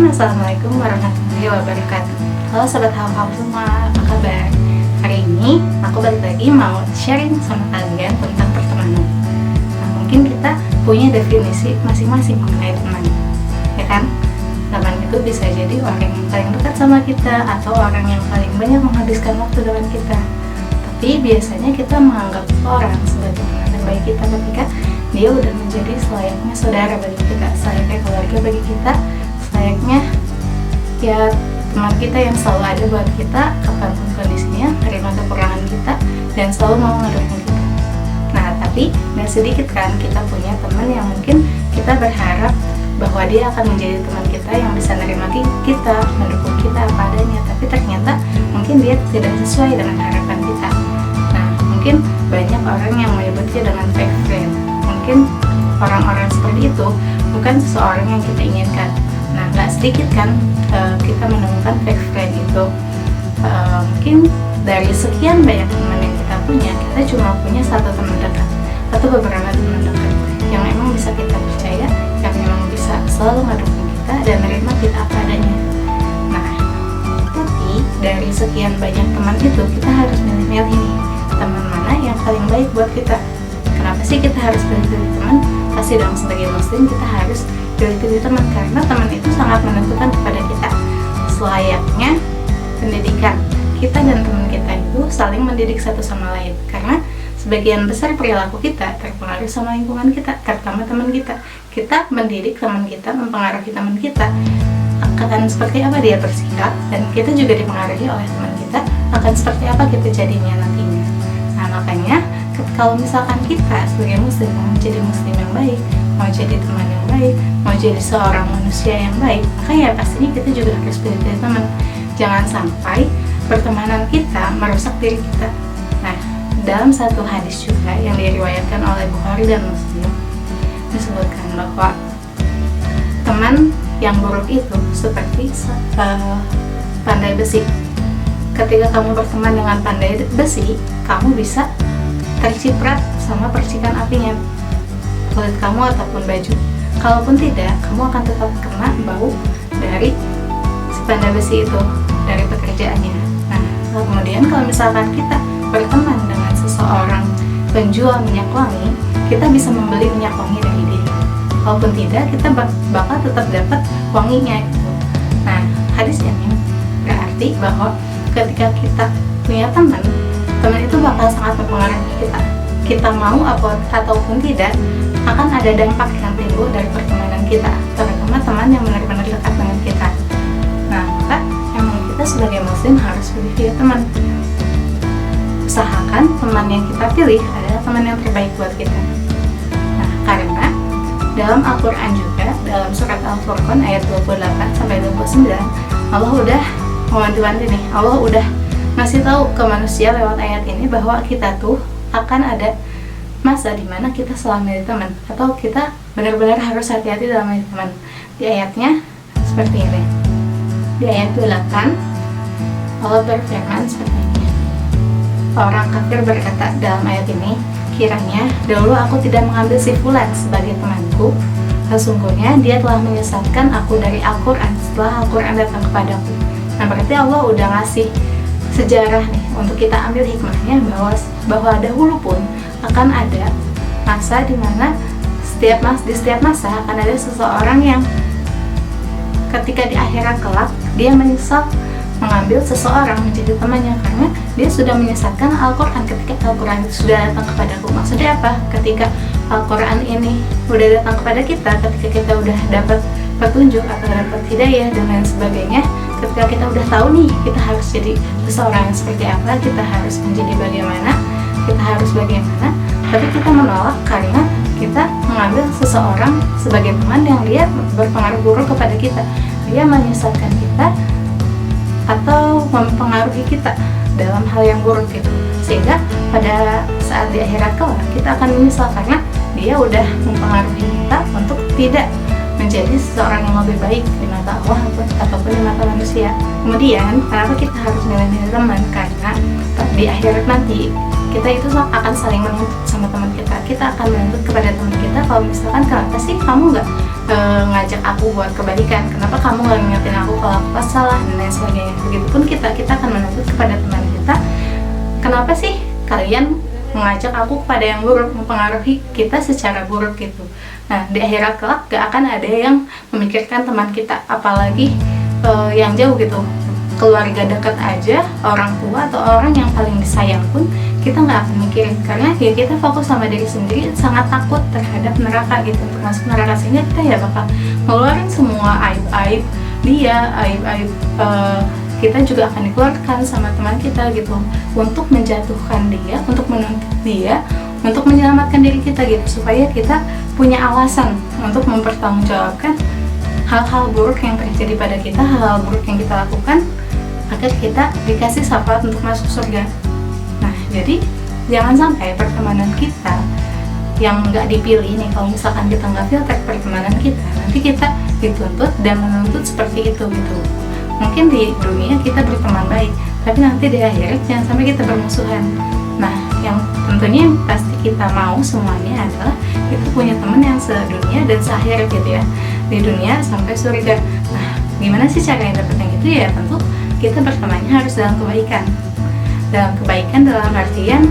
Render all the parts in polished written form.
Assalamualaikum warahmatullahi wabarakatuh. Halo Sobat Hal-Hal semua, apa kabar? Hari ini aku balik lagi mau sharing sama kalian tentang pertemanan. Nah, mungkin kita punya definisi masing-masing mengenai teman, ya kan? Teman itu bisa jadi orang yang paling dekat sama kita atau orang yang paling banyak menghabiskan waktu dengan kita. Tapi biasanya kita menganggap orang sebagai teman terbaik kita ketika dia udah menjadi selayaknya saudara bagi kita, selayaknya keluarga bagi kita, selayaknya ya teman kita yang selalu ada buat kita kapanpun kondisinya, menerima kekurangan kita, dan selalu mau ngedukung kita. Nah, tapi gak sedikit kan kita punya teman yang mungkin kita berharap bahwa dia akan menjadi teman kita yang bisa menerima kita, mendukung kita apa adanya, tapi ternyata mungkin dia tidak sesuai dengan harapan kita. Nah, mungkin banyak orang yang menyebutnya dengan fake friend. Mungkin orang-orang seperti itu bukan seseorang yang kita inginkan. Nah, gak sedikit kan kita menemukan fake friend itu. Mungkin dari sekian banyak teman yang kita punya, kita cuma punya satu teman dekat atau beberapa teman dekat yang memang bisa kita percaya, yang memang bisa selalu mendukung kita dan menerima kita apa adanya. Nah, tapi dari sekian banyak teman itu, kita harus milih-milih nih, teman mana yang paling baik buat kita. Kenapa sih kita harus pilih-pilih teman? Pasti dong, sebagai muslim kita harus pilih-pilih teman, karena teman itu sangat menentukan kepada kita. Selayaknya pendidikan, kita dan teman kita itu saling mendidik satu sama lain, karena sebagian besar perilaku kita terpengaruh sama lingkungan kita, terutama teman kita. Kita mendidik teman kita, mempengaruhi teman kita akan seperti apa dia bersikap, dan kita juga dipengaruhi oleh teman kita akan seperti apa kita jadinya nantinya. Nah, makanya kalau misalkan kita sebagai muslim mau menjadi muslim yang baik, mau jadi teman yang baik, mau jadi seorang manusia yang baik, maka ya pastinya kita juga harus pilih-pilih teman. Jangan sampai pertemanan kita merusak diri kita. Nah, dalam satu hadis juga yang diriwayatkan oleh Bukhari dan Muslim, disebutkan bahwa teman yang buruk itu seperti pandai besi. Ketika kamu berteman dengan pandai besi, kamu bisa terciprat sama percikan apinya kulit kamu ataupun baju. Kalaupun tidak, kamu akan tetap kena bau dari si pandai besi itu, dari pekerjaannya. Nah, kemudian kalau misalkan kita berteman dengan seseorang penjual minyak wangi, kita bisa membeli minyak wangi dari dia. Kalaupun tidak, kita bakal tetap dapat wanginya gitu. Nah, hadis ini berarti bahwa ketika kita punya teman itu bakal sangat mempengaruhi kita. Kita mau ataupun tidak, akan ada dampak yang timbul dari pertemanan kita, terutama teman yang benar-benar dekat dengan kita. Nah, maka emang kita sebagai muslim harus pilih teman. Usahakan teman yang kita pilih adalah teman yang terbaik buat kita. Nah, karena dalam Al-Quran juga, dalam surat Al-Furqan ayat 28-29, Allah udah mewanti-wanti nih, Allah udah ngasih tahu ke manusia lewat ayat ini bahwa kita tuh akan ada masa dimana kita salah milih teman, atau kita benar-benar harus hati-hati dalam milih teman. Di ayatnya seperti ini, di ayat 8 Allah berfirman seperti ini. Orang kafir berkata dalam ayat ini, kiranya dahulu aku tidak mengambil si fulan sebagai temanku, sesungguhnya dia telah menyesatkan aku dari Al-Quran setelah Al-Quran datang kepadaku. Nah, berarti Allah udah ngasih sejarah nih untuk kita ambil hikmahnya, bahwa dahulu pun akan ada masa dimana di setiap masa akan ada seseorang yang ketika di akhirat kelak dia menyesal mengambil seseorang menjadi temannya, karena dia sudah menyesatkan Al-Quran ketika Al-Quran itu sudah datang kepadaku. Maksudnya apa? Ketika Al-Quran ini udah datang kepada kita, ketika kita udah dapat petunjuk atau dapat hidayah dan lain sebagainya, ketika kita udah tahu nih kita harus jadi seseorang yang seperti apa, kita harus menjadi bagaimana, kita harus bagaimana, tapi kita menolak karena kita mengambil seseorang sebagai teman yang dia berpengaruh buruk kepada kita, dia menyesatkan kita atau mempengaruhi kita dalam hal yang buruk gitu, sehingga pada saat di akhirat kelak kita akan menyesal karena dia udah mempengaruhi kita untuk tidak menjadi seseorang yang lebih baik di mata Allah ataupun di mata manusia. Kemudian, kenapa kita harus milih-milih teman? Karena di akhirat nanti kita itu akan saling menuntut sama teman kita. Kita akan menuntut kepada teman kita, kalau misalkan kenapa sih kamu nggak ngajak aku buat kebaikan, kenapa kamu nggak ngingetin aku kalau aku pas salah, dan lain sebagainya. Begitupun kita akan menuntut kepada teman kita, kenapa sih kalian mengajak aku kepada yang buruk, mempengaruhi kita secara buruk gitu. Nah, di akhirat kelak gak akan ada yang memikirkan teman kita, apalagi yang jauh gitu, keluarga dekat aja, orang tua atau orang yang paling disayang pun kita nggak akan mikirin, karena ya kita fokus sama diri sendiri, sangat takut terhadap neraka gitu, termasuk neraka, sehingga kita ya bakal ngeluarin semua aib-aib dia, aib-aib kita juga akan dikeluarkan sama teman kita gitu, untuk menjatuhkan dia, untuk menuntut dia, untuk menyelamatkan diri kita gitu, supaya kita punya alasan untuk mempertanggungjawabkan hal-hal buruk yang terjadi pada kita, hal-hal buruk yang kita lakukan, agar kita dikasih syafaat untuk masuk surga. Nah, jadi jangan sampai pertemanan kita yang nggak dipilih nih, kalau misalkan kita nggak filter pertemanan kita, nanti kita dituntut dan menuntut seperti itu gitu. Mungkin di dunia kita berteman baik, tapi nanti di akhirat jangan sampai kita bermusuhan. Nah, yang tentunya yang pasti kita mau semuanya adalah kita punya teman yang sedunia dan seakhirat gitu ya, di dunia sampai surga. Nah, gimana sih cara yang dapet yang itu ya? Tentu kita bertemannya harus dalam kebaikan. Dalam kebaikan dalam artian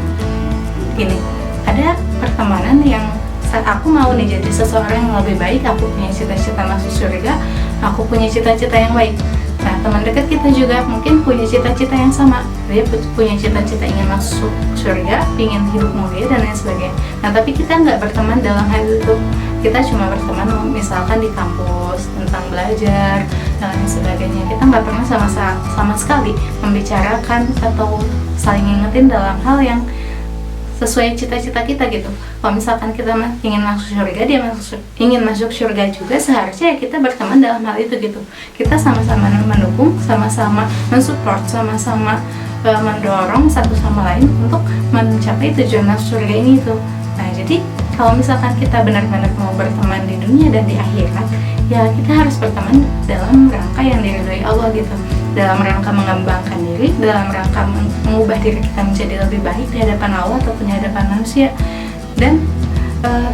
gini, ada pertemanan yang saat aku mau nih jadi seseorang yang lebih baik, aku punya cita-cita masuk surga, aku punya cita-cita yang baik. Nah, teman dekat kita juga mungkin punya cita-cita yang sama, dia punya cita-cita ingin masuk surga, ingin hidup mulia dan lain sebagainya. Nah, tapi kita nggak berteman dalam hal itu, kita cuma berteman misalkan di kampus tentang belajar dan lain sebagainya. Kita nggak pernah sama sekali membicarakan atau saling ngingetin dalam hal yang sesuai cita-cita kita gitu. Kalau misalkan kita ingin masuk surga, dia ingin masuk surga juga, seharusnya ya kita berteman dalam hal itu gitu. Kita sama-sama mendukung, sama-sama mensupport, sama-sama mendorong satu sama lain untuk mencapai tujuan masuk surga ini tuh. Nah, jadi kalau misalkan kita benar-benar mau berteman di dunia dan di akhirat, ya kita harus berteman dalam rangka yang diridhoi Allah gitu, dalam rangka mengembangkan diri, dalam rangka mengubah diri kita menjadi lebih baik di hadapan Allah ataupun di hadapan manusia, dan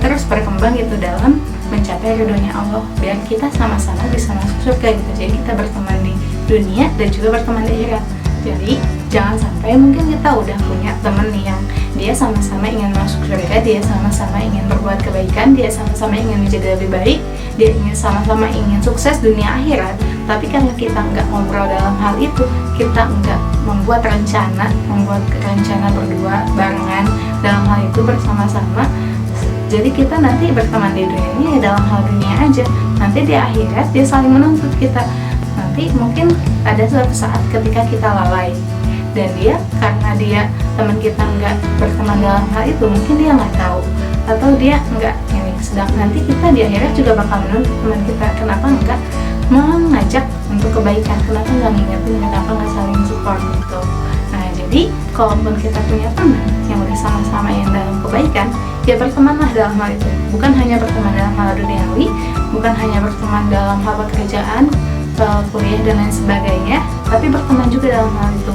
terus berkembang gitu dalam mencapai ridhonya Allah, biar kita sama-sama bisa masuk surga gitu. Jadi kita berteman di dunia dan juga berteman di akhirat. Jadi jangan sampai mungkin kita udah punya temen nih yang dia sama-sama ingin masuk surga, dia sama-sama ingin berbuat kebaikan, dia sama-sama ingin menjadi lebih baik, dia ingin sama-sama ingin sukses dunia akhirat, tapi karena kita nggak ngobrol dalam hal itu, kita nggak membuat rencana berdua barengan dalam hal itu bersama-sama, jadi kita nanti berteman di dunia ini dalam hal dunia aja, nanti di akhirat dia saling menuntut kita. Nanti mungkin ada suatu saat ketika kita lalai dan dia, karena dia teman kita nggak berteman dalam hal itu, mungkin dia nggak tahu atau dia nggak ini, sedang nanti kita di akhirat juga bakal menuntut teman kita, kenapa nggak mengajak untuk kebaikan, kenapa nggak ngingetin, kenapa nggak saling support gitu. Nah, jadi kalaupun kita punya teman yang udah sama-sama yang dalam kebaikan, ya bertemanlah dalam hal itu, bukan hanya berteman dalam hal duniawi, bukan hanya berteman dalam hal pekerjaan, kuliah dan lain sebagainya, tapi berteman juga dalam hal itu,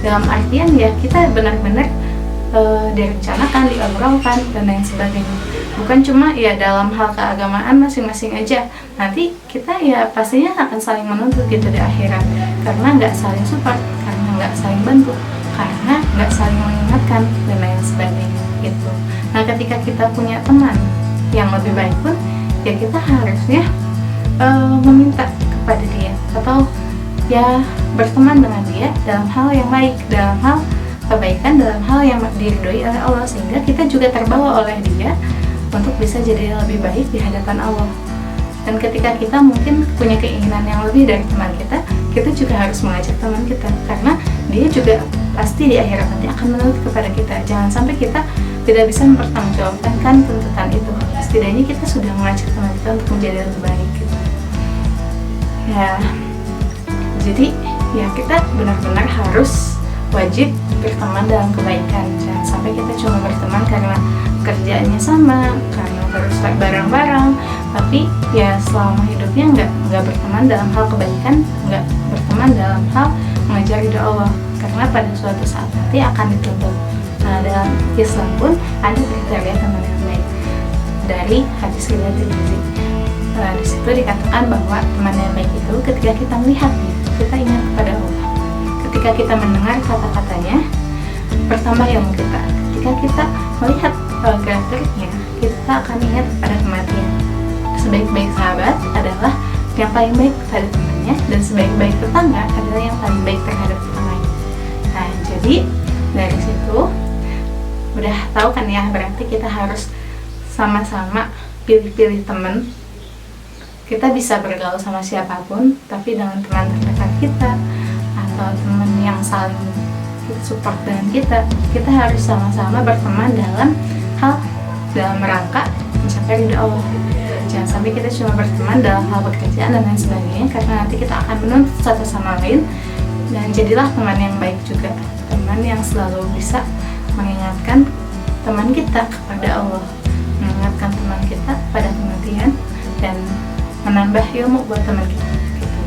dalam artian ya kita benar-benar direncanakan, diobrolkan dan lain sebagainya, bukan cuma ya dalam hal keagamaan masing-masing aja. Nanti kita ya pastinya akan saling menuntut gitu di akhirat, karena nggak saling support, karena nggak saling bantu, karena nggak saling mengingatkan dan lain sebagainya gitu. Nah, ketika kita punya teman yang lebih baik pun ya kita harusnya meminta kepada dia atau ya berteman dengan dia dalam hal yang baik, dalam hal kebaikan, dalam hal yang diridhoi oleh Allah, sehingga kita juga terbawa oleh dia untuk bisa jadi lebih baik di hadapan Allah. Dan ketika kita mungkin punya keinginan yang lebih dari teman kita, kita juga harus mengajak teman kita, karena dia juga pasti di akhirat nanti akan menuntut kepada kita. Jangan sampai kita tidak bisa mempertanggungjawabkan tuntutan itu. Setidaknya kita sudah mengajak teman kita untuk menjadi lebih baik gitu. Ya, jadi ya kita benar-benar harus wajib berteman dalam kebaikan. Jangan sampai kita cuma berteman karena kerjaannya sama, karena terus bareng-bareng, tapi ya selama hidupnya nggak berteman dalam hal kebaikan, nggak berteman dalam hal mengejar ridho Allah, karena pada suatu saat nanti akan dituntut Nah, dalam Islam pun ada kriteria teman yang baik dari hadis riwayat Tirmidzi. Di situ dikatakan bahwa teman yang baik itu ketika kita melihatnya, kita ingat kepada Allah. Ketika kita mendengar kata-katanya, pertama ilmu kita. Ketika kita melihat gerak-geriknya, kita akan ingat kepada kematian. Sebaik-baik sahabat adalah yang paling baik kepada temannya, dan sebaik-baik tetangga adalah yang paling baik terhadap tetangganya. Nah, jadi dari situ udah tahu kan ya, berarti kita harus sama-sama pilih-pilih teman. Kita bisa bergaul sama siapapun, tapi dengan teman terdekat kita atau teman yang saling support dengan kita harus sama-sama berteman dalam rangka mencapai ridha Allah. Jangan sampai kita cuma berteman dalam hal pekerjaan dan lain sebagainya, karena nanti kita akan menuntut satu sama lain. Dan jadilah teman yang baik juga, teman yang selalu bisa mengingatkan teman kita kepada Allah, mengingatkan teman kita pada kematian, dan menambah ilmu buat teman kita gitu.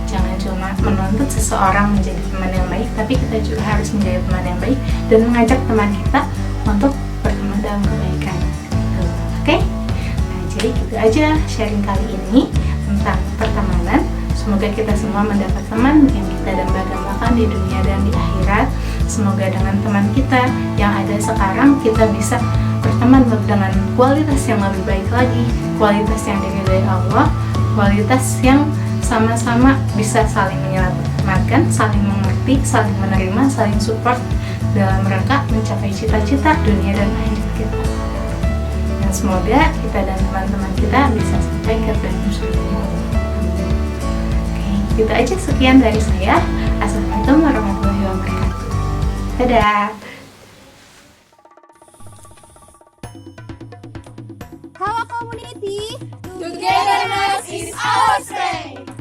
Jangan cuma menuntut seseorang menjadi teman yang baik, tapi kita juga harus menjadi teman yang baik dan mengajak teman kita untuk berteman dalam kebaikan gitu. Oke? Nah, jadi gitu aja sharing kali ini tentang pertemanan. Semoga kita semua mendapat teman yang kita dambakan di dunia dan di akhirat. Semoga dengan teman kita yang ada sekarang kita bisa berteman dengan kualitas yang lebih baik lagi, kualitas yang diridhai Allah, kualitas yang sama-sama bisa saling menyelamatkan, saling mengerti, saling menerima, saling support dalam rangka mencapai cita-cita dunia dan akhirat kita. Dan semoga kita dan teman-teman kita bisa sampai ke dalam surga Allah. Oke, gitu aja, sekian dari saya. Assalamualaikum warahmatullahi wabarakatuh. Dadah. Halo community, Togetherness is our strength.